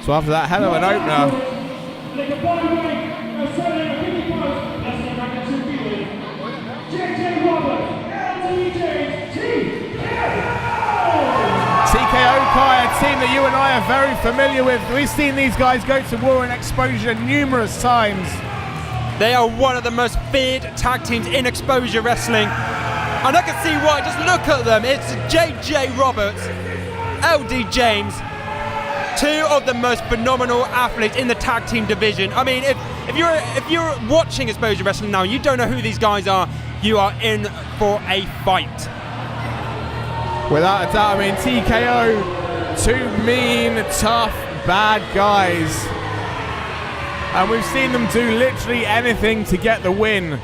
So after that hell of an opener, TKO, Kai, a team that you and I are very familiar with. We've seen these guys go to war in Exposure numerous times. They are one of the most feared tag teams in Exposure Wrestling. And I can see why, just look at them. It's JJ Roberts, LD James, two of the most phenomenal athletes in the tag team division. I mean, if you're watching Exposure Wrestling now, you don't know who these guys are, you are in for a fight. Without a doubt, I mean, TKO, two mean, tough, bad guys. And we've seen them do literally anything to get the win.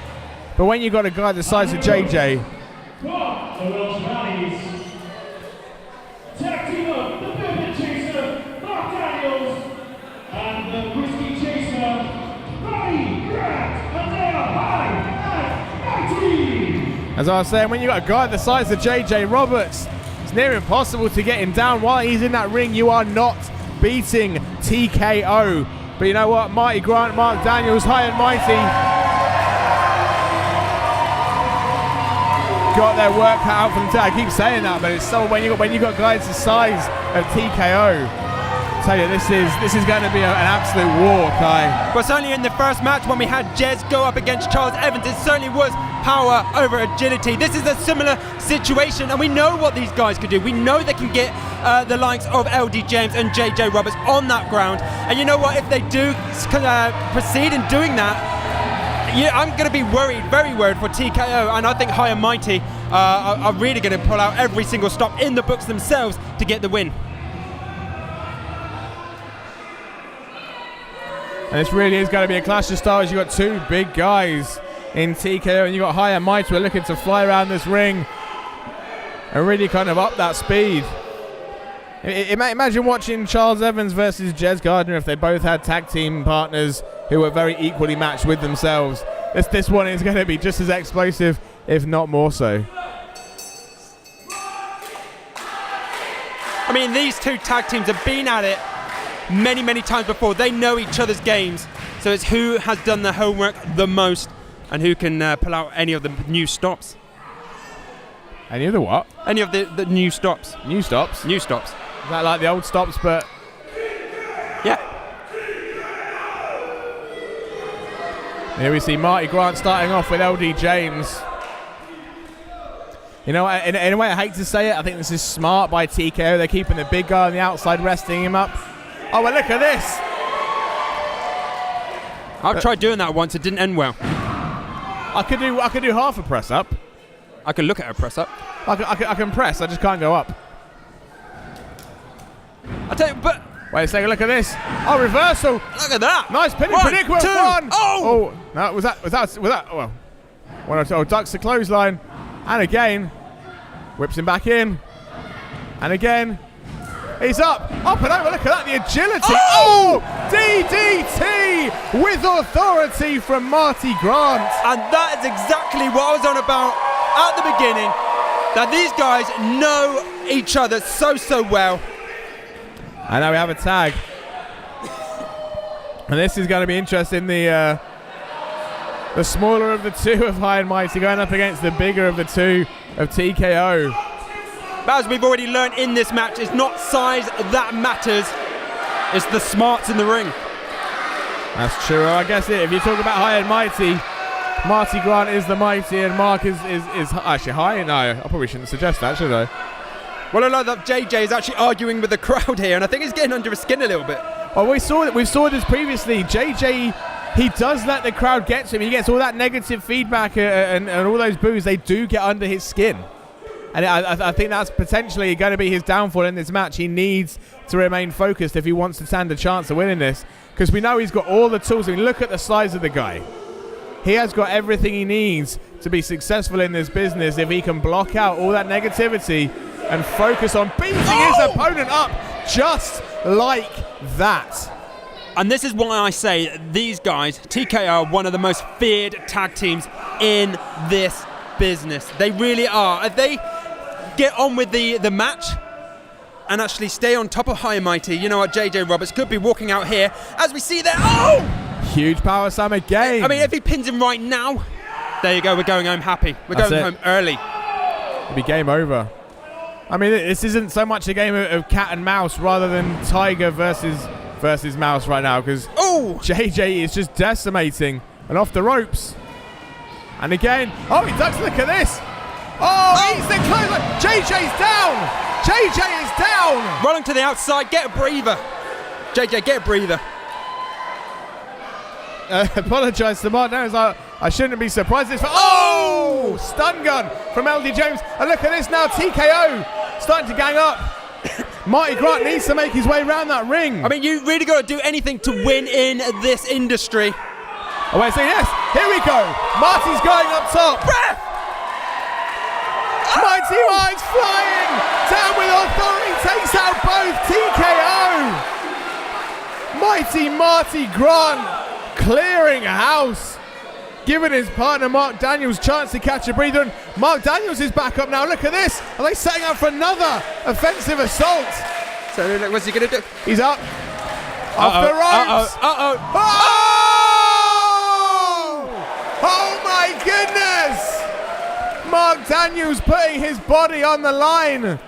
But when you've got a guy the size of JJ, as I was saying, when you've got a guy the size of JJ Roberts, it's near impossible to get him down. While he's in that ring, you are not beating TKO. But you know what? Mighty Grant, Mark Daniels, High and Mighty, got their work cut out for them too. I keep saying that, but it's so when you got guys the size of TKO, I tell you, this is going to be an absolute war, Kai. Well, certainly in the first match when we had Jez go up against Charles Evans, it certainly was power over agility. This is a similar situation, and we know what these guys can do. We know they can get the likes of LD James and JJ Roberts on that ground. And you know what? If they do proceed in doing that, I'm going to be worried, very worried for TKO, and I think High and Mighty are really going to pull out every single stop in the books themselves to get the win. And this really is going to be a clash of styles. You've got two big guys in TKO, and you've got High and Mighty who are looking to fly around this ring and really kind of up that speed. Imagine watching Charles Evans versus Jez Gardner if they both had tag team partners who were very equally matched with themselves. This one is going to be just as explosive, if not more so. I mean, these two tag teams have been at it many, many times before. They know each other's games, so it's who has done the homework the most and who can pull out any of the new stops. Any of the what? Any of the new stops. New stops? New stops. Is that like the old stops, but... Yeah. Here we see Marty Grant starting off with LD James. You know, in a way, I hate to say it, I think this is smart by TKO. They're keeping the big guy on the outside, resting him up. Oh, well, look at this. I've tried doing that once. It didn't end well. I could do half a press up. I can look at a press up. I can press. I just can't go up. I tell you, but wait a second. Look at this. Oh, reversal. Look at that. Nice pinning predicament. Two. One. Oh. No, was that? Oh, well. One or two. Oh, ducks the clothesline, and again, whips him back in, and again. He's up and over, look at that, the agility. Oh! DDT with authority from Marty Grant. And that is exactly what I was on about at the beginning, that these guys know each other so well. And now we have a tag. And this is going to be interesting. The smaller of the two of High and Mighty going up against the bigger of the two of TKO. But as we've already learned in this match, it's not size that matters, it's the smarts in the ring. That's true. I guess if you talk about High and Mighty, Marty Grant is the mighty and Mark is actually High. No, I probably shouldn't suggest that, should I? Well, I like that JJ is actually arguing with the crowd here, and I think he's getting under his skin a little bit. Well, we saw this previously. JJ, he does let the crowd get to him. He gets all that negative feedback and all those boos. They do get under his skin. And I think that's potentially going to be his downfall in this match. He needs to remain focused if he wants to stand a chance of winning this. Because we know he's got all the tools. I mean, look at the size of the guy. He has got everything he needs to be successful in this business if he can block out all that negativity and focus on beating his opponent up just like that. And this is why I say these guys, TKO, are one of the most feared tag teams in this business. They really are. If they get on with the match and actually stay on top of High and Mighty. You know what, JJ Roberts could be walking out here as we see there. Oh! Huge power slam again. I mean, if he pins him right now, there you go, we're going home happy. We're going home early. It'll be game over. I mean, this isn't so much a game of cat and mouse rather than tiger versus mouse right now, because JJ is just decimating and off the ropes. And again, he ducks, look at this. He's the closer. JJ's down. JJ is down. Rolling to the outside, get a breather. JJ, get a breather. Apologise to Mark Daniels. I shouldn't be surprised. Stun gun from LD James. And look at this now. TKO starting to gang up. Marty Grant needs to make his way around that ring. I mean, you really got to do anything to win in this industry. Oh, wait, so yes, here we go. Marty's going up top. Breath! Mighty Mike's flying. Down with authority, takes out both. TKO. Mighty Marty Grant clearing house, giving his partner Mark Daniels chance to catch a breather. And Mark Daniels is back up now. Look at this. Are they setting up for another offensive assault? So what's he going to do? He's up. Off the ropes. Oh my goodness! Mark Daniels putting his body on the line,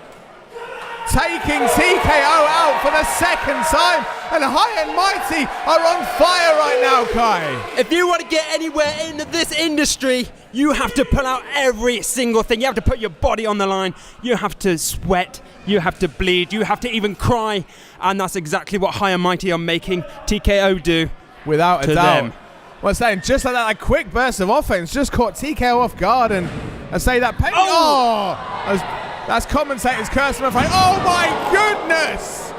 taking TKO out for the second time, and High and Mighty are on fire right now, Kai. If you want to get anywhere in this industry, you have to pull out every single thing. You have to put your body on the line. You have to sweat. You have to bleed. You have to even cry. And that's exactly what High and Mighty are making TKO do. Without a doubt. Them. Well, I'm saying just like that, a quick burst of offense just caught TKO off guard, and I say that pain. That's commentators cursing, I'm afraid. Oh my goodness!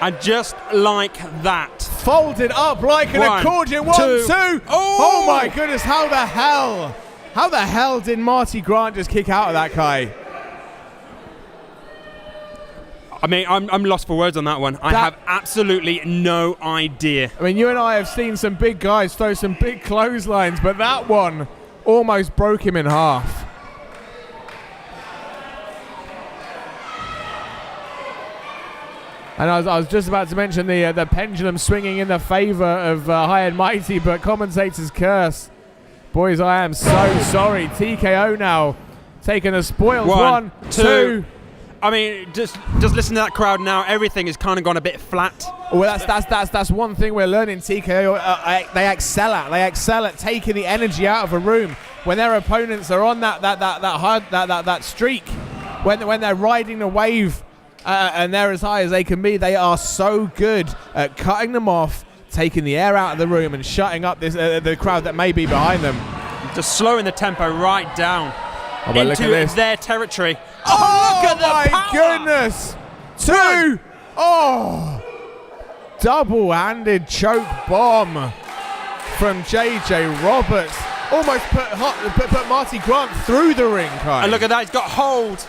And just like that, folded up like an accordion. 1, 2. Oh my goodness! How the hell did Marty Grant just kick out of that, Kai? I mean, I'm lost for words on that one. I have absolutely no idea. I mean, you and I have seen some big guys throw some big clotheslines, but that one almost broke him in half. And I was just about to mention the pendulum swinging in the favour of High and Mighty, but commentators curse. Boys, I am so sorry. TKO now taking the spoils. 1, 2. I mean, just listen to that crowd now. Everything has kind of gone a bit flat. Well, that's one thing we're learning. TKO they excel at taking the energy out of a room when their opponents are on that streak, when they're riding the wave and they're as high as they can be. They are so good at cutting them off, taking the air out of the room, and shutting up the crowd that may be behind them. Just slowing the tempo right down into their territory. Oh, look at the my goodness! 2. Double-handed choke bomb from JJ Roberts. Almost put Marty Grant through the ring, Kai. And look at that, he's got hold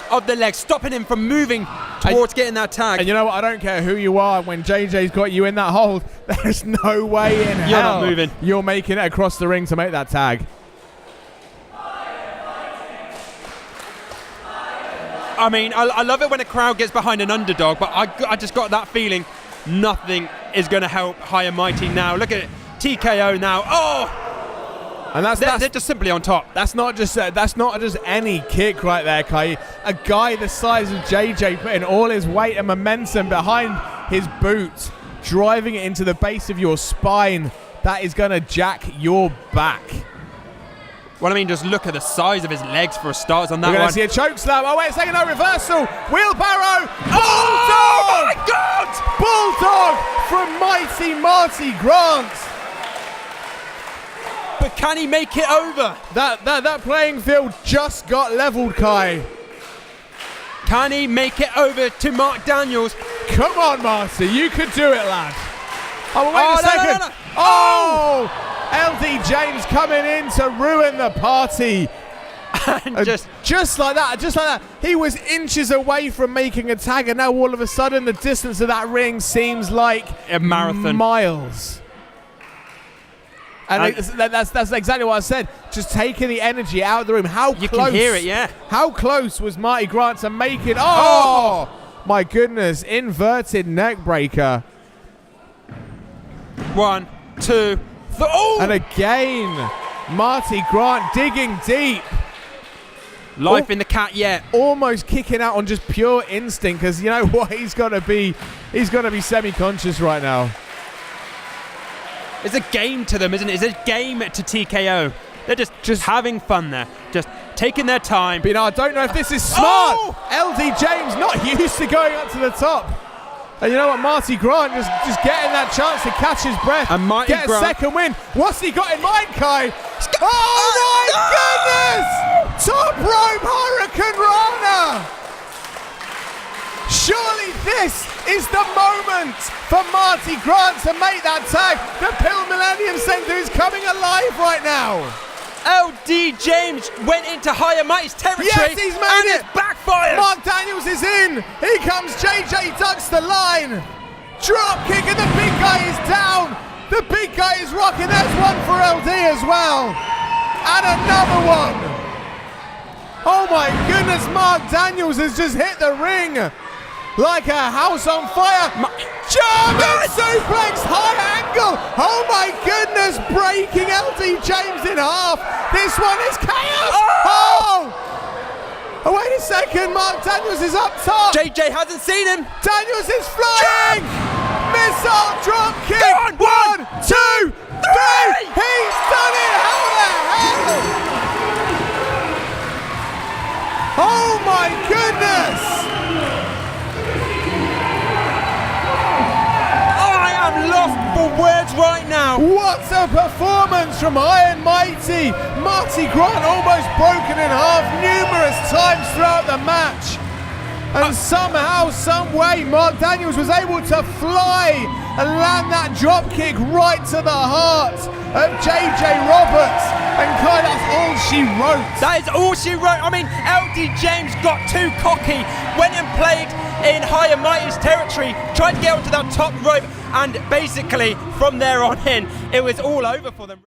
of the leg, stopping him from moving towards getting that tag. And you know what? I don't care who you are. When JJ's got you in that hold, there's no way in hell you're not moving. You're making it across the ring to make that tag. I mean, I love it when a crowd gets behind an underdog, but I just got that feeling nothing is going to help High and Mighty now. Look at it, TKO now. And they're just simply on top. That's not just any kick right there, Kai. A guy the size of JJ putting all his weight and momentum behind his boot, driving it into the base of your spine. That is going to jack your back. Well, I mean, just look at the size of his legs for a start on that one. We're going to see a choke slam. Oh, wait a second. No, reversal. Wheelbarrow. Oh my God! Bulldog from Mighty Marty Grant. But can he make it over? That playing field just got leveled, Kai. Can he make it over to Mark Daniels? Come on, Marty. You could do it, lad. Oh, wait a second. No. LD James coming in to ruin the party. And just like that. He was inches away from making a tag, and now all of a sudden the distance of that ring seems like a marathon. Miles. And that's exactly what I said. Just taking the energy out of the room. How you close? can hear it, yeah. How close was Marty Grant to make it? Oh, my goodness! Inverted neck breaker. 1, 2, 3. Oh! And again, Marty Grant digging deep. Life in the cat yet. Almost kicking out on just pure instinct, because you know what? He's got to be semi-conscious right now. It's a game to them, isn't it? It's a game to TKO. They're just having fun there. Just taking their time. But you know, I don't know if this is smart. LD James not used to going up to the top. And you know what? Marty Grant just getting that chance to catch his breath. And Marty get a Grant. second win. What's he got in mind, Kai? Oh my goodness! Top rope Hurricane Rana! Surely this is the moment for Marty Grant to make that tag. The Pill Millennium Center is coming alive right now. LD James went into Higher Mighty's territory. Yes, he's made it. It's backfired. Mark Daniels is in. Here comes JJ, ducks the line. Drop kick and the big guy is down. The big guy is rocking. There's one for LD as well. And another one. Oh my goodness, Mark Daniels has just hit the ring like a house on fire. German suplex, high angle. Oh my goodness, breaking LD James in half. This one is chaos. Oh, wait a second, Mark Daniels is up top. JJ hasn't seen him. Daniels is flying. Missile drop kick. Go on, 1, 2, 3. He's done it. How the hell? Oh my goodness. Lost for words right now. What a performance from Iron Mighty. Marty Grant almost broken in half numerous times throughout the match. And somehow, some way, Mark Daniels was able to fly and land that drop kick right to the heart of JJ Roberts. And Kai, that's all she wrote. That is all she wrote. I mean, LD James got too cocky, went and played in Higher Mighty's territory, tried to get onto that top rope, and basically from there on in, it was all over for them.